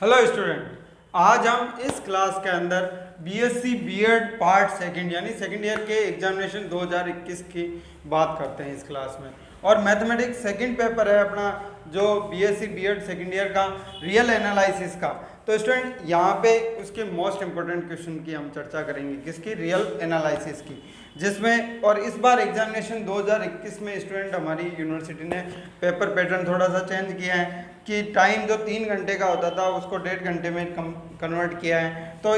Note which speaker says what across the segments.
Speaker 1: Hello student, आज हम इस क्लास के अंदर बीएससी बीएड पार्ट सेकंड यानी सेकंड ईयर के एग्जामिनेशन 2021 की बात करते हैं इस क्लास में। और मैथमेटिक्स सेकंड पेपर है अपना, जो बीएससी बीएड सेकंड ईयर का रियल एनालिसिस का। तो स्टूडेंट यहाँ पे उसके मोस्ट इंपॉर्टेंट क्वेश्चन की हम चर्चा करेंगे, किसकी? रियल एनालिसिस की, जिसमें और इस बार एग्जामिनेशन 2021 में स्टूडेंट हमारी यूनिवर्सिटी ने पेपर पैटर्न थोड़ा सा चेंज किया है कि टाइम जो 3 घंटे का होता था उसको 1.5 घंटे में कन्वर्ट किया है। तो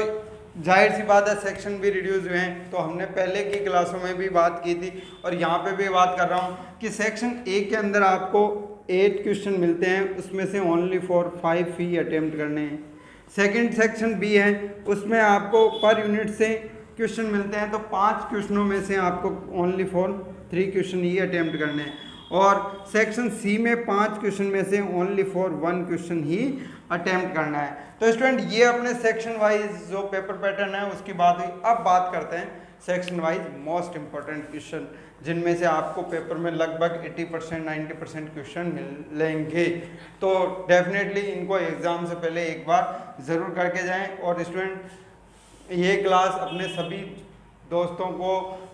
Speaker 1: जाहिर सी बात है सेक्शन भी रिड्यूस हुए हैं। तो हमने पहले की क्लासों में भी बात की थी और यहाँ पे भी बात कर रहा हूँ कि सेक्शन ए के अंदर आपको 8 क्वेश्चन मिलते हैं, उसमें से ओनली फॉर 5 ही अटेम्प्ट करने हैं। सेकंड सेक्शन बी है, उसमें आपको पर यूनिट से क्वेश्चन मिलते हैं, तो 5 क्वेश्चनों में से आपको only for 3 question he attempt करने हैं। और सेक्शन सी में 5 क्वेश्चन में से only for 1 question he attempt करना है। तो स्टूडेंट ये अपने सेक्शन वाइज जो पेपर पैटर्न है उसकी बात हुई। अब बात करते हैं section wise most important question, जिनमें से आपको पेपर में लगभग 80% 90% क्वेश्चन मिलेंगे। तो डेफिनेटली इनको एग्ज़ाम से पहले एक बार ज़रूर करके जाएं। और स्टूडेंट ये क्लास अपने सभी दोस्तों को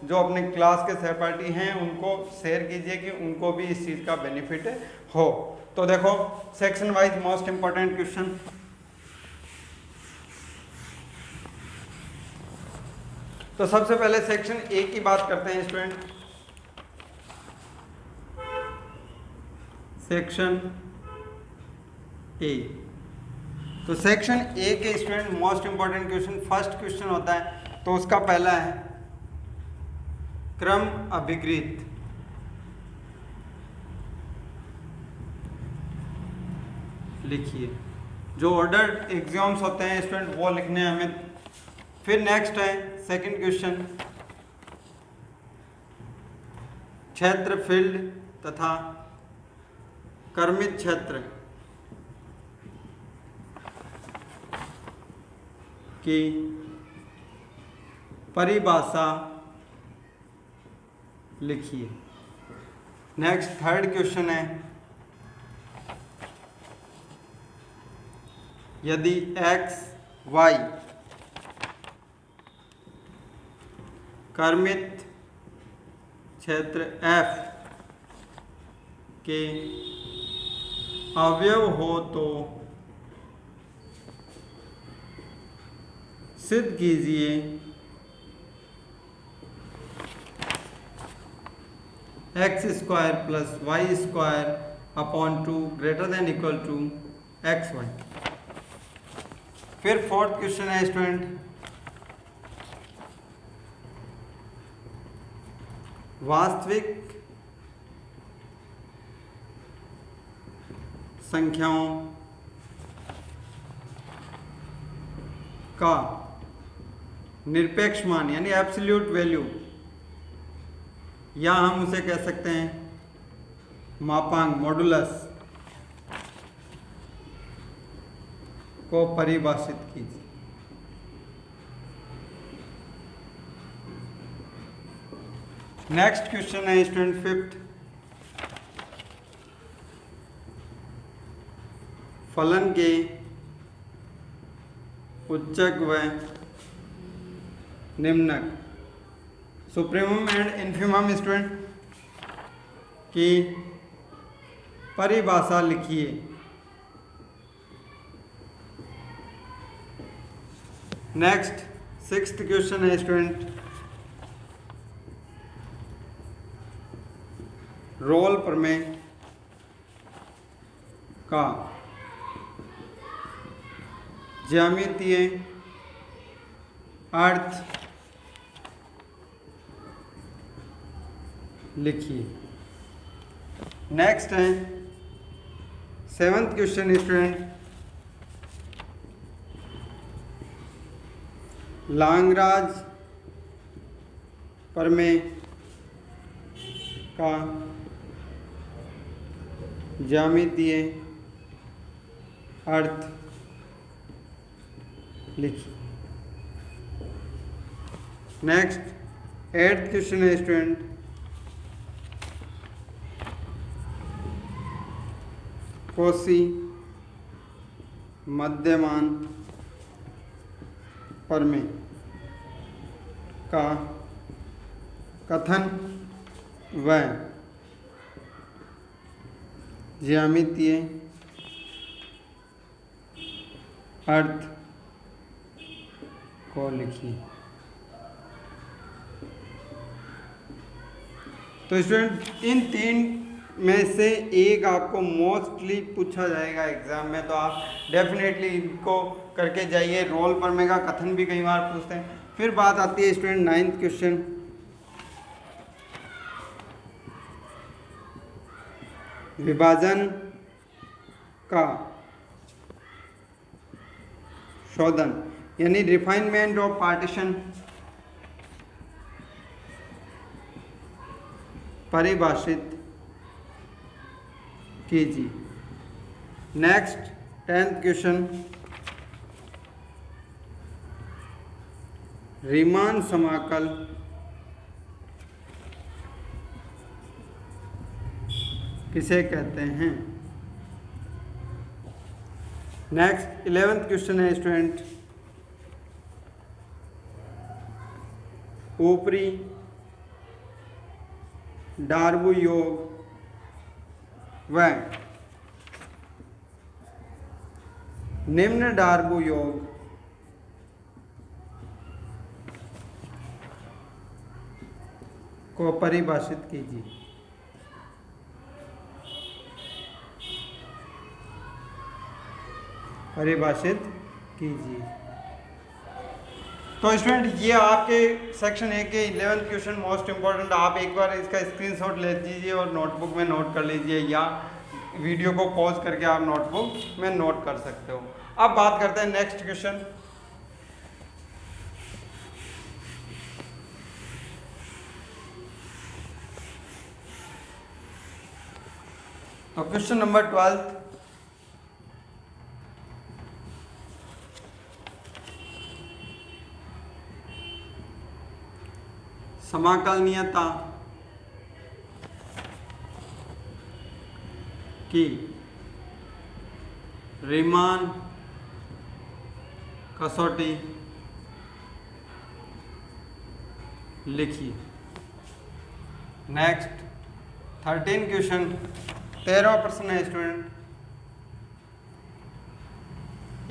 Speaker 1: जो अपने क्लास के सहपाठी हैं उनको शेयर कीजिए कि उनको भी इस चीज़ का बेनिफिट हो। तो देखो section wise most important question. तो सबसे पहले सेक्शन ए की बात करते हैं स्टूडेंट। सेक्शन ए, तो सेक्शन ए के student most important question, first question होता है तो उसका पहला है क्रम अभिकृत। लिखिए, जो ऑर्डर्ड एग्जाम्स होते हैं स्टूडेंट वो लिखने हैं हमें। फिर नेक्स्ट है सेकंड क्वेश्चन, क्षेत्र फील्ड तथा कर्मित क्षेत्र की परिभाषा लिखिए। नेक्स्ट थर्ड क्वेश्चन है, यदि x y कर्मित क्षेत्र f के अवयव हो तो सिद्ध कीजिए x square plus Y square upon 2 greater than equal to X Y. फिर फोर्थ क्वेश्चन है स्टूडेंट, वास्तविक संख्याओं का निरपेक्ष मान यानी एब्सोल्यूट वैल्यू, या हम उसे कह सकते हैं मापांक मॉडुलस, को परिभाषित कीजिए। नेक्स्ट क्वेश्चन है स्टूडेंट फिफ्थ, फलन के उच्चक व निम्नक, सुप्रीमम एंड इन्फीमम स्टूडेंट की परिभाषा लिखिए। नेक्स्ट सिक्स्थ क्वेश्चन है स्टूडेंट, रोल प्रमेय का ज्यामितीय अर्थ लिखिए। नेक्स्ट है सेवंथ क्वेश्चन स्टूडेंट, लांगराज प्रमेय का ज्यामितीय अर्थ लिखिए। नेक्स्ट एट्थ क्वेश्चन है स्टूडेंट, कोसी मध्यमान प्रमेय का कथन व ज्यामितीय अर्थ को लिखिए। तो स्टूडेंट इन तीन में से एक आपको मोस्टली पूछा जाएगा एग्जाम में, तो आप डेफिनेटली इनको करके जाइए। रोल प्रमेय का कथन भी कई बार पूछते हैं। फिर बात आती है स्टूडेंट 9th क्वेश्चन, विभाजन का शोधन यानी रिफाइनमेंट ऑफ पार्टीशन परिभाषित कीजिए। नेक्स्ट 10th क्वेश्चन, रीमान समाकल किसे कहते हैं। नेक्स्ट 11th क्वेश्चन है स्टूडेंट, ऊपरी डार्बू योग व निम्न डार्बू योग को परिभाषित कीजिए। परिभाषित कीजिए। तो स्टूडेंट ये आपके सेक्शन ए के 11th क्वेश्चन मोस्ट इंपॉर्टेंट। आप एक बार इसका स्क्रीनशॉट ले लीजिए और नोटबुक में नोट कर लीजिए, या वीडियो को पॉज करके आप नोटबुक में नोट कर सकते हो। अब बात करते हैं नेक्स्ट क्वेश्चन। तो क्वेश्चन नंबर 12, समाकलनीयता की रीमान कसौटी लिखिए। नेक्स्ट 13 क्वेश्चन, 13वां प्रश्न है स्टूडेंट,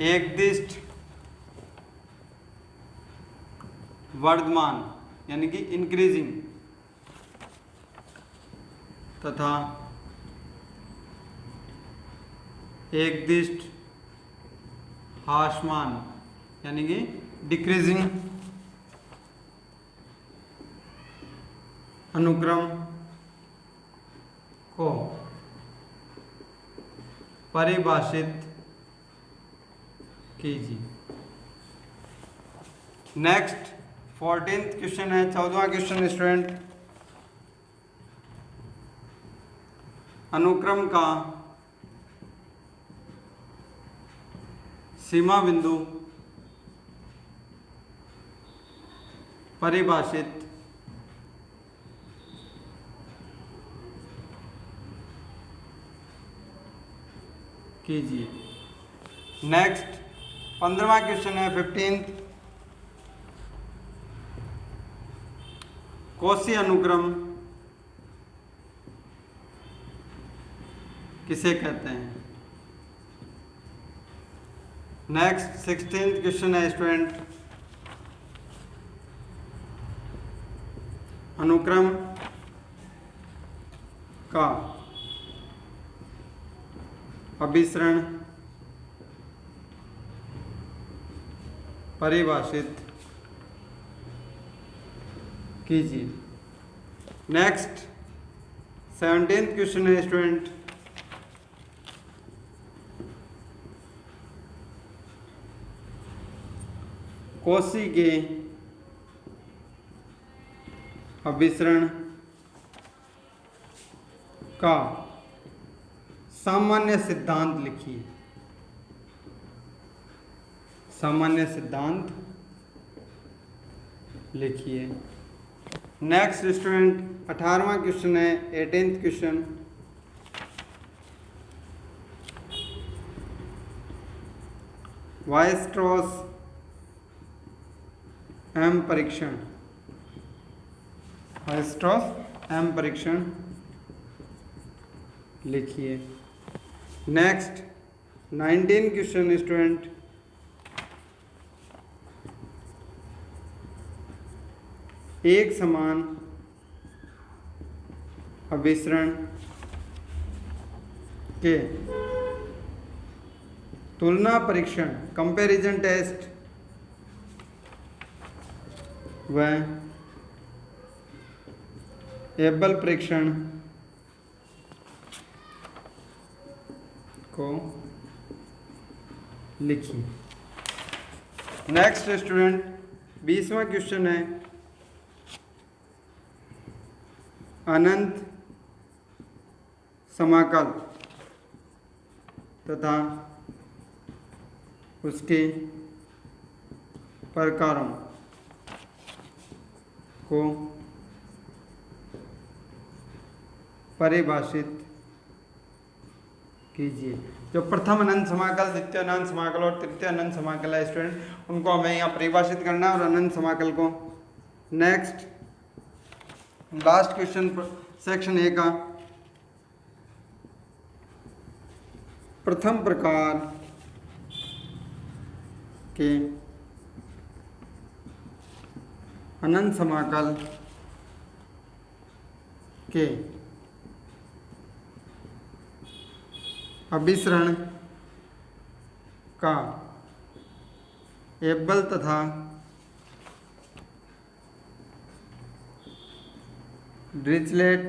Speaker 1: एकदिष्ट वर्धमान यानी कि इंक्रीजिंग तथा एकदिष्ट ह्रासमान यानी कि डिक्रीजिंग अनुक्रम को परिभाषित कीजिए। नेक्स्ट 14th क्वेश्चन है, 14वां क्वेश्चन स्टूडेंट, अनुक्रम का सीमा बिंदु परिभाषित कीजिए। नेक्स्ट 15वां क्वेश्चन है 15th, कौशी अनुक्रम किसे कहते हैं। नेक्स्ट 16th क्वेश्चन है स्टूडेंट, अनुक्रम का अभिसरण परिभाषित कीजिए। नेक्स्ट 17th क्वेश्चन है स्टूडेंट, कौशी के अभिसरण का सामान्य सिद्धांत लिखिए। सामान्य सिद्धांत लिखिए। नेक्स्ट स्टूडेंट 18वां क्वेश्चन है 18th क्वेश्चन, वायस्ट्रॉस एम परीक्षण, वायस्ट्रॉस एम परीक्षण लिखिए। नेक्स्ट 19 क्वेश्चन स्टूडेंट, एक समान अभिसरण के तुलना परीक्षण, कंपैरिजन टेस्ट व एबल परीक्षण को लिखिए। नेक्स्ट स्टूडेंट 20वां क्वेश्चन है, अनंत समाकल तथा उसके प्रकारों को परिभाषित कीजिए। जो प्रथम अनंत समाकल, द्वितीय अनंत समाकल और तृतीय अनंत समाकल है स्टूडेंट, उनको हमें यहाँ परिभाषित करना है और अनंत समाकल को। Next last question section A का, प्रथम प्रकार के अनंत समाकल के अभिसरण का एबल तथा डिरिचलेट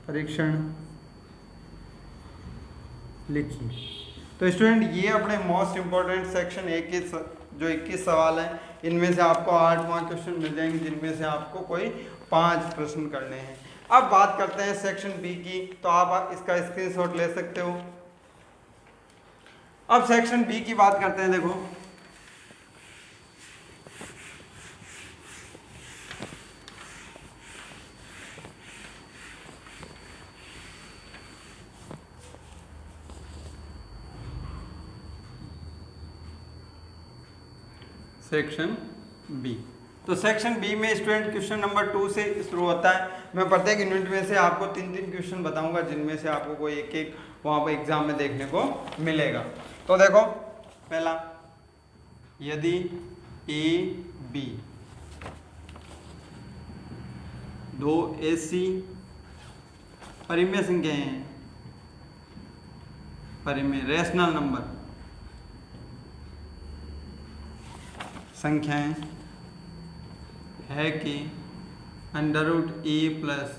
Speaker 1: परीक्षण लिखिए। तो स्टूडेंट ये अपने मोस्ट इम्पोर्टेंट सेक्शन ए के जो 21 सवाल हैं, इनमें से आपको 8 मार्क क्वेश्चन मिल जाएंगे, जिनमें से आपको कोई 5 प्रश्न करने हैं। अब बात करते हैं सेक्शन बी की, तो आप इसका स्क्रीनशॉट ले सकते हो। अब सेक्शन बी की बात करते हैं। देखो सेक्शन बी, तो सेक्शन बी में स्टूडेंट क्वेश्चन नंबर 2 से शुरू होता है। मैं प्रत्येक यूनिट में से आपको 3-3 क्वेश्चन बताऊंगा, जिनमें से आपको कोई एक वहाँ पर एग्जाम में देखने को मिलेगा। तो देखो पहला, यदि ए बी दो ऐसी परिमेय संख्याएं हैं, परिमेय रेशनल नंबर संख्याएं है कि √a प्लस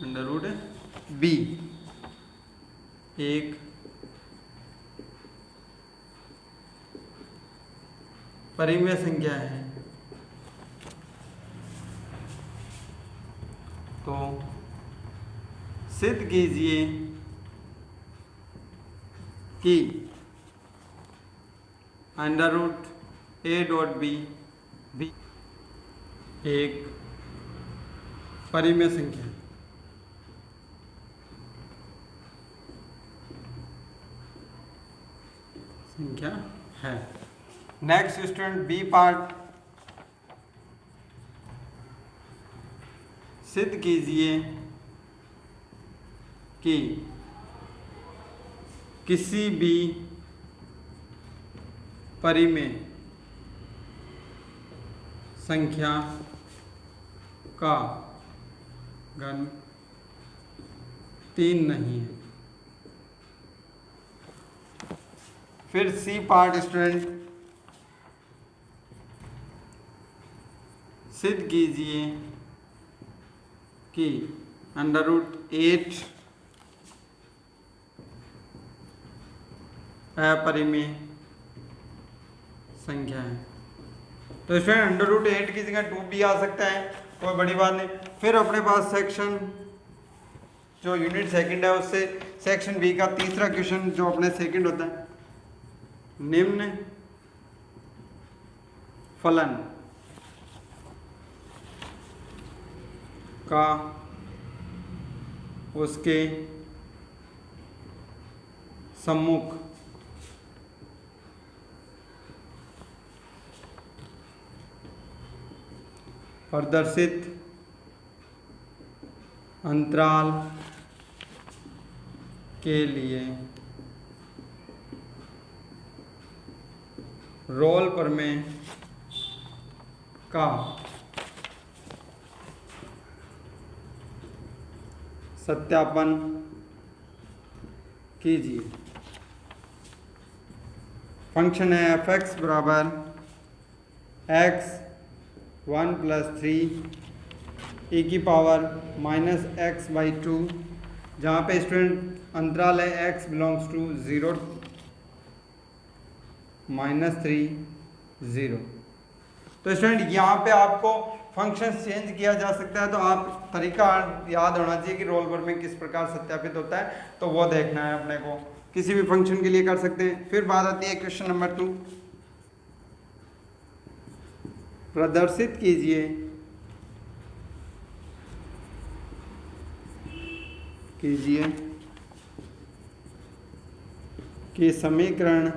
Speaker 1: √b एक परिमेय संख्या है, तो सिद्ध कीजिए कि √a.b भी एक परिमेय संख्या है। नेक्स्ट स्टूडेंट बी पार्ट, सिद्ध कीजिए कि किसी भी परिमेय संख्या का घन 3 नहीं है। फिर सी पार्ट स्टूडेंट, सिद्ध कीजिए कि √8 अपरिमेय संख्या है। तो स्टूडेंट √8 की जगह 2 भी आ सकता है, कोई बड़ी बात नहीं। फिर अपने पास सेक्शन जो यूनिट सेकंड है, उससे सेक्शन बी का तीसरा क्वेश्चन जो अपने सेकंड होता है, निम्न फलन का उसके सम्मुख प्रदर्शित अंतराल के लिए रोल प्रमेय का सत्यापन कीजिए। फंक्शन है एफ एक्स बराबर एक्स 1+3 e की पावर -x/2, जहाँ पे स्टूडेंट अंतराल है x बिलोंग्स टू 0 -3 0। तो स्टूडेंट यहाँ पे आपको फंक्शन चेंज किया जा सकता है, तो आप तरीका याद होना चाहिए कि रोल पर में किस प्रकार सत्यापित होता है, तो वो देखना है अपने को। किसी भी फंक्शन के लिए कर सकते हैं। फिर बात आती है क्वेश्चन नंबर 2, प्रदर्शित कीजिए कि समीकरण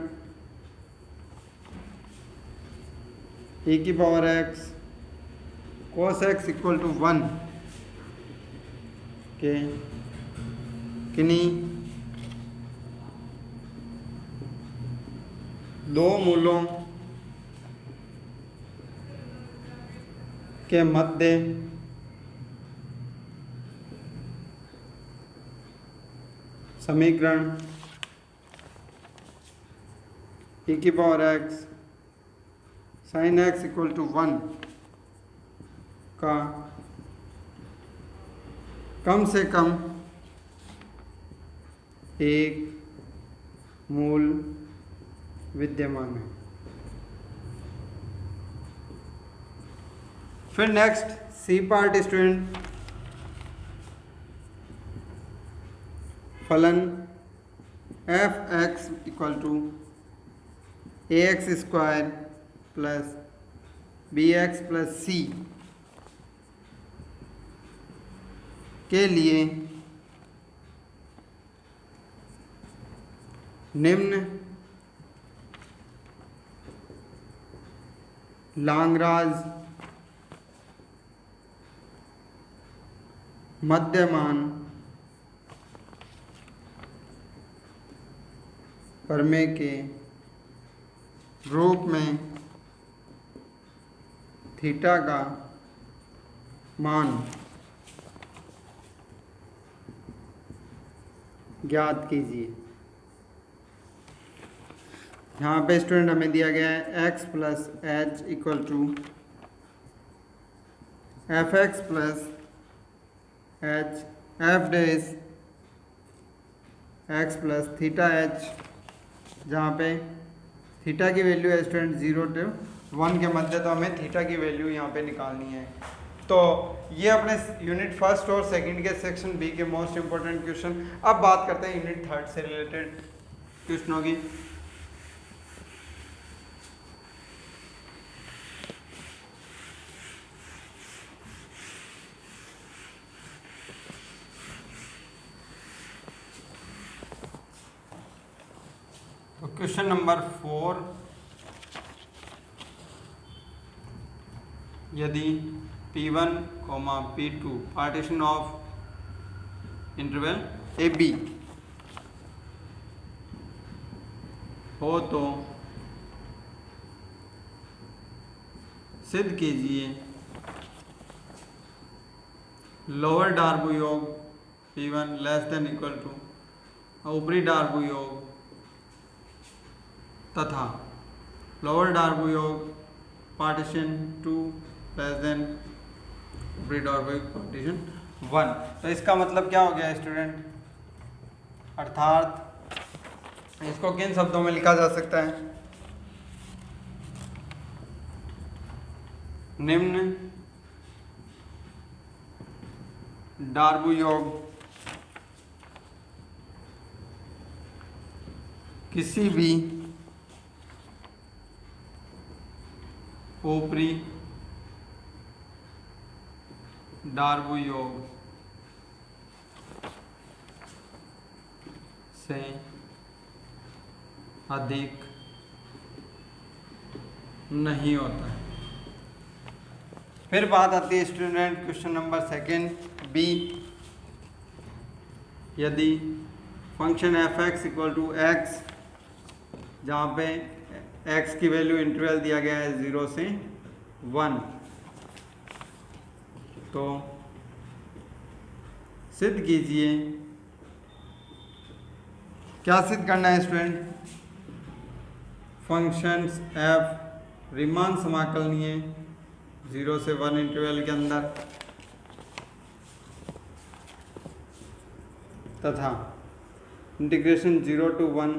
Speaker 1: e की power x cos x equal to 1 के किन्हीं दो मूलों के मध्य समीकरण e की power x sin x equal to 1 का कम से कम एक मूल विद्यमान है। फिर नेक्स्ट सी पार्ट स्टूडेंट, फलन F X equal to A X square plus B X plus C के लिए निम्न लाग्रांज मध्यमान प्रमेय के रूप में थीटा का मान ज्ञात कीजिए। यहाँ पे स्टूडेंट हमें दिया गया है x plus H equal to F X plus H F dash X plus theta H, जहाँ पे थीटा की वैल्यू है स्टूडेंट 0 to 1 के मध्य, तो हमें थीटा की वैल्यू यहाँ पे निकालनी है। तो ये अपने यूनिट फर्स्ट और सेकंड के सेक्शन बी के मोस्ट इंपॉर्टेंट क्वेश्चन। अब बात करते हैं यूनिट थर्ड से रिलेटेड क्वेश्चनों की। तो क्वेश्चन नंबर 4, यदि P1, P2 partition of interval AB हो तो सिद्ध कीजिए लोअर डार्बो योग P1 less than equal to ऊपरी डार्बो योग तथा लोअर डार्बो योग पार्टीशन 2 लेस देन ऊपरी डार्बो योग पार्टीशन 1। तो इसका मतलब क्या हो गया स्टूडेंट, अर्थात इसको किन शब्दों में लिखा जा सकता है, निम्न डार्बो योग किसी भी ऊपरी डार्बो योग से अधिक नहीं होता है। फिर बात आती है student question number second B, यदि function F X equal to X, जहाँ पे एक्स की वैल्यू इंटरवल दिया गया है 0 से 1, तो सिद्ध कीजिए। क्या सिद्ध करना है स्टूडेंट? फंक्शंस एफ रीमान समाकलनीय 0 से 1 इंटरवल के अंदर तथा integration 0 to 1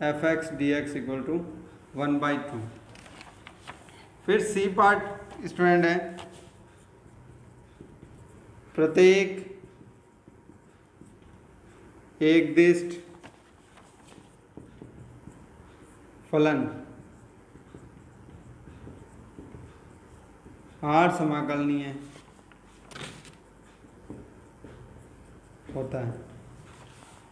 Speaker 1: F X D X equal to 1/2। फिर सी पार्ट स्टूडेंट है, प्रत्येक एकदिष्ट फलन आर समाकलनीय होता है।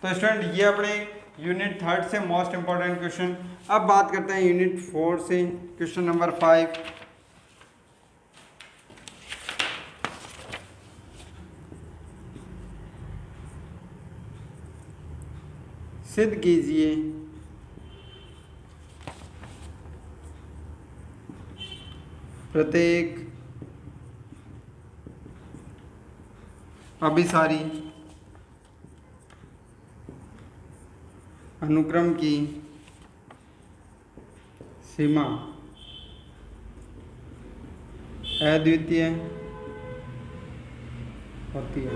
Speaker 1: तो स्टूडेंट ये अपने यूनिट 3 से मोस्ट इंपॉर्टेंट क्वेश्चन। अब बात करते हैं यूनिट 4 से क्वेश्चन नंबर 5। सिद्ध कीजिए प्रत्येक अभिसारी अनुक्रम की सीमा अद्वितीय होती है।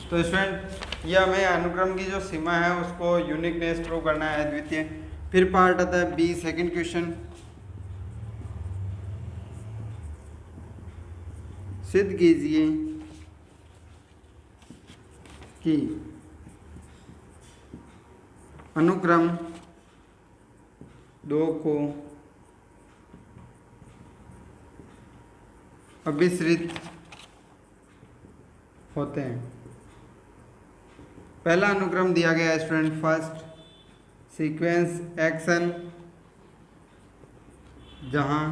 Speaker 1: तो स्टूडेंट ये हमें अनुक्रम की जो सीमा है उसको यूनिकनेस प्रूव करना है, अद्वितीय। फिर पार्ट आता है बी, सेकंड क्वेश्चन। सिद्ध कीजिए कि अनुक्रम 2 को अभिसरित होते हैं। पहला अनुक्रम दिया गया है स्टूडेंट फर्स्ट सीक्वेंस एक्सन, जहाँ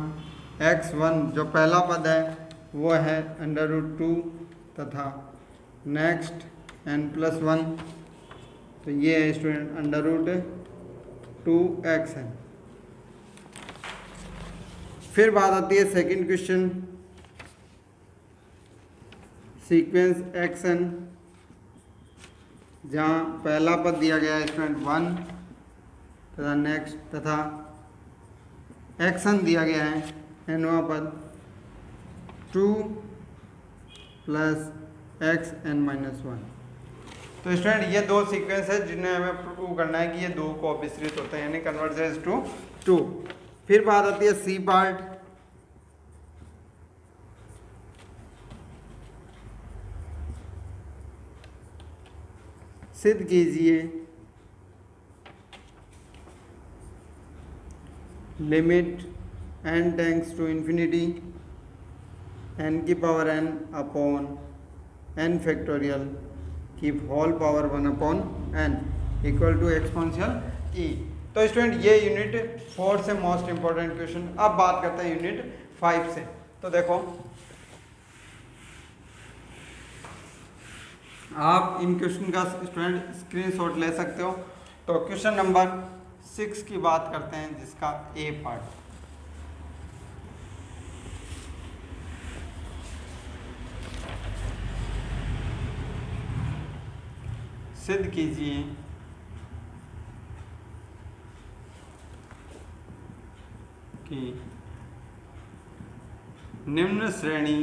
Speaker 1: x1 जो पहला पद है वो है √2 तथा नेक्स्ट n+1, तो ये है स्टूडेंट √2x है। फिर बात आती है सेकंड क्वेश्चन, सीक्वेंस xn, जहाँ पहला पद दिया गया है स्टूडेंट 1 तथा नेक्स्ट तथा xn दिया गया है nवां पद 2 + xn-1। तो स्टूडेंट ये दो सीक्वेंस है जिन्हें हमें प्रूव करना है कि ये दो को अभिसरित होते हैं, यानी कन्वर्जेंस टू 2। फिर बात आती है सी पार्ट। सिद्ध कीजिए limit n tends to infinity n⁴n upon n factorial की whole power 1/n equal to exponential e। तो स्टूडेंट ये यूनिट 4 से मोस्ट इंपॉर्टेंट क्वेश्चन। अब बात करते हैं यूनिट 5 से। तो देखो आप इन क्वेश्चन का स्टूडेंट स्क्रीनशॉट ले सकते हो। तो क्वेश्चन नंबर 6 की बात करते हैं, जिसका ए पार्ट। सिद्ध कीजिए कि निम्न श्रेणी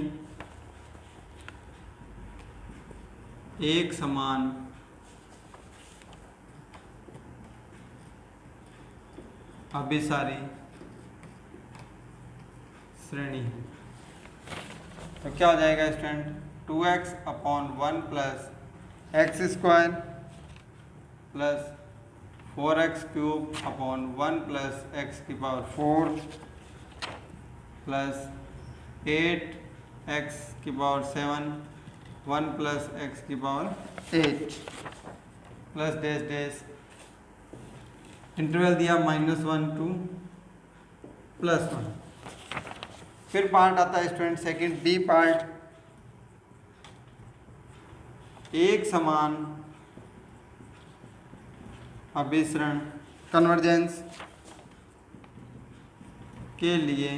Speaker 1: एक समान अभिसारी श्रेणी है। तो क्या हो जाएगा student? 2x/1 + x² + 4x³ / 1 + x⁴ + 8x⁴ 1 + x⁴ plus dash dash interval दिया -1 to +1। फिर पार्ट आता है स्टूडेंट सेकंड बी पार्ट, एक समान अभिसरण कन्वर्जेंस के लिए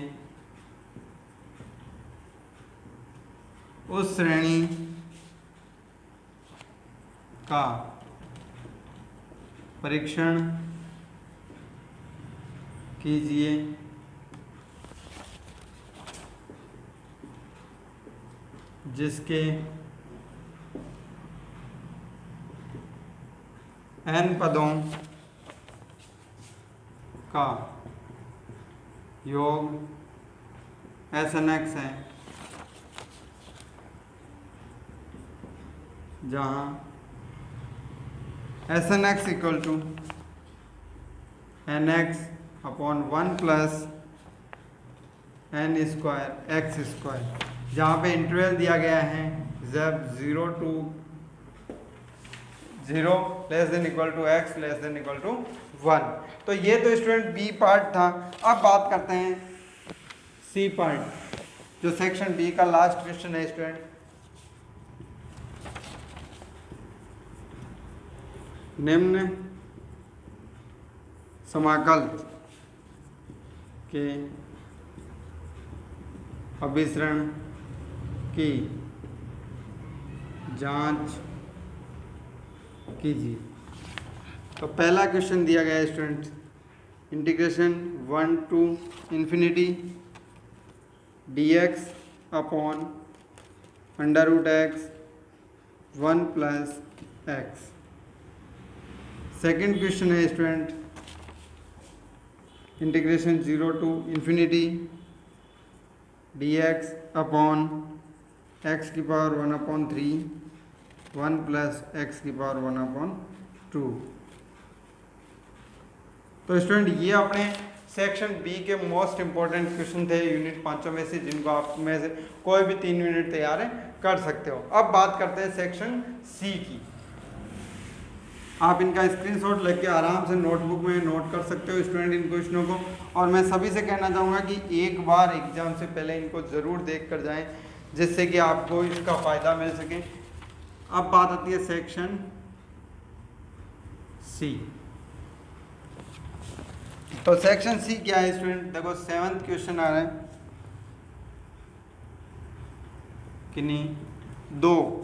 Speaker 1: उस श्रेणी का परीक्षण कीजिए जिसके n पदों का योग SNX है, जहाँ SNX equal to NX upon 1 plus n square x square, जहाँ पे इंटरवल दिया गया है जब 0 to 0 less than equal to x less than equal to 1। तो ये तो स्टूडेंट बी पार्ट था। अब बात करते हैं सी पार्ट, जो सेक्शन बी का लास्ट क्वेश्चन है स्टूडेंट। निम्न समाकल के अभिसरण की जांच कीजिए। तो पहला क्वेश्चन दिया गया है student, integration 1 to infinity dx upon under root X 1 plus X. Second question है student, integration 0 to infinity dx upon X की पावर 1 अपॉन 3 1 प्लस एक्स की पावर 1 अपॉन 2। तो स्टूडेंट ये अपने सेक्शन बी के मोस्ट इंपॉर्टेंट क्वेश्चन थे unit 5 में से, जिनको आप में से कोई भी 3 यूनिट तैयार है कर सकते हो। अब बात करते हैं सेक्शन सी की। आप इनका स्क्रीनशॉट लेके आराम से नोटबुक में नोट कर सकते हो स्टूडेंट इन क्वेश्चनों को। और मैं सभी से कहना चाहूँगा कि एक बार एग्जाम से पहले इनको ज़रूर देख कर जाएँ, जिससे कि आपको इसका फ़ायदा मिल सके। अब बात आती है सेक्शन सी। तो सेक्शन सी क्या है स्टूडेंट, देखो 7th क्वेश्चन आ रहा है कि नहीं, दो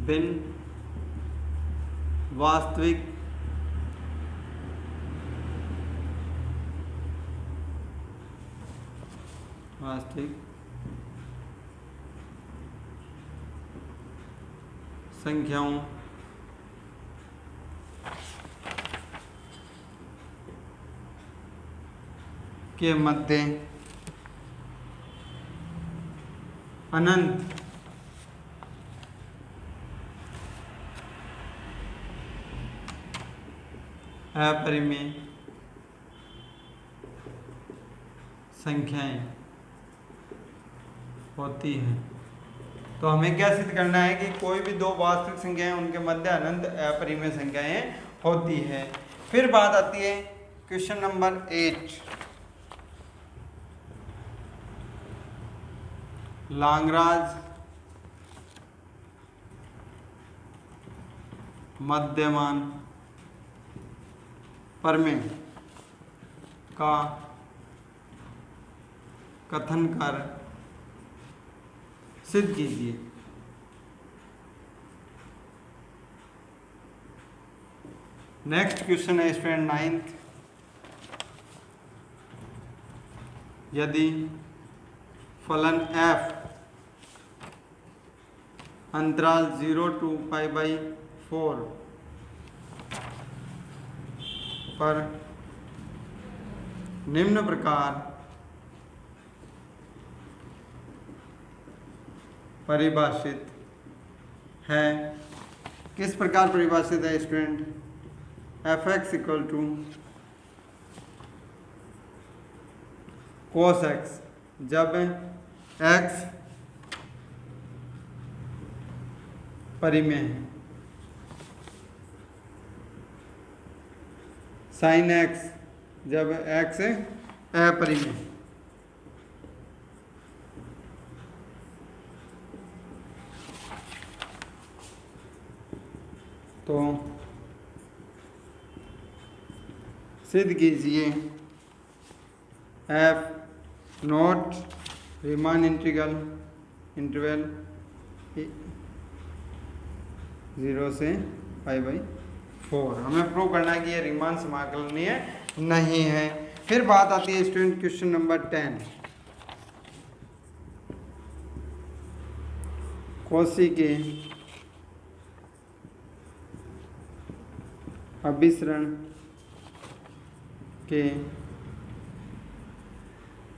Speaker 1: भिन्न वास्तविक संख्याओं के मध्य अनंत अपरिमेय संख्याएं होती हैं। तो हमें क्या सिद्ध करना है कि कोई भी दो वास्तविक संख्याएं उनके मध्य अनंत अपरिमेय संख्याएं होती है। फिर बात आती है क्वेश्चन नंबर 8, लाग्रांज मध्यमान प्रमेय का कथन कर सिद्ध कीजिए। नेक्स्ट क्वेश्चन है स्टूडेंट 9th, यदि फलन f अंतराल 0 to π/4 पर निम्न प्रकार परिभाषित है। किस प्रकार परिभाषित है student, f(x) equal to cos x, जब x परिमेय है, sin x जब x अपरिमेय। तो सिद्ध कीजिए एफ नॉट रीमान इंटरवल 0 से π/4। हमें प्रूव करना है कि ये रीमान समाकलनीय नहीं है। फिर बात आती है स्टूडेंट क्वेश्चन नंबर 10, कौशी के अभिसरण के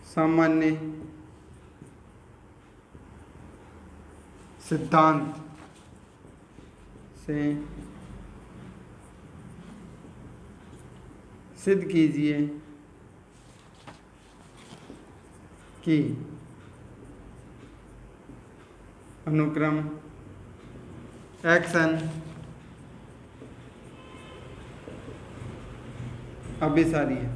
Speaker 1: सामान्य सिद्धांत से सिद्ध कीजिए कि अनुक्रम एक्शन अभिसारी है।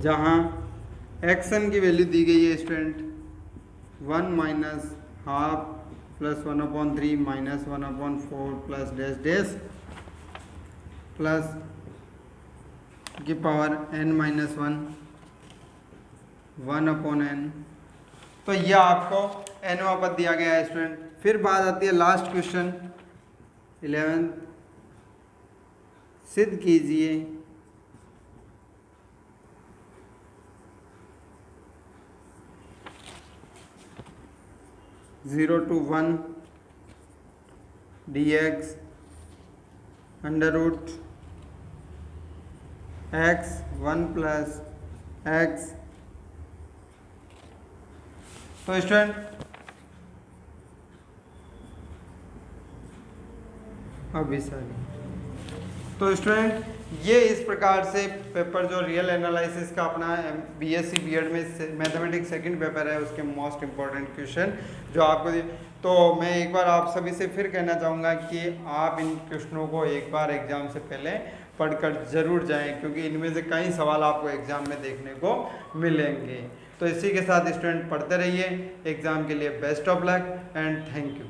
Speaker 1: जहाँ एक्शन की वैल्यू दी गई है student 1 minus half plus 1/3 minus 1/4 plus dash dash plus की पावर n-1 1/n। तो यह आपको nवां पद दिया गया है स्टूडेंट। फिर बात आती है लास्ट क्वेश्चन 11, सिद्ध कीजिए (0 to 1) dx √ x 1 plus x। तो स्टूडेंट अभिसारी। तो स्टूडेंट ये इस प्रकार से पेपर जो रियल एनालिसिस का अपना बीएससी बीएड में मैथमेटिक्स सेकंड पेपर है उसके मोस्ट इम्पॉर्टेंट क्वेश्चन जो आपको तो मैं एक बार आप सभी से फिर कहना चाहूँगा कि आप इन क्वेश्चनों को एक बार एग्जाम से पहले पढ़कर जरूर जाएं, क्योंकि इनमें से कई सवाल आपको एग्जाम में देखने को मिलेंगे। तो इसी के साथ स्टूडेंट पढ़ते रहिए। एग्जाम के लिए best of luck and thank you.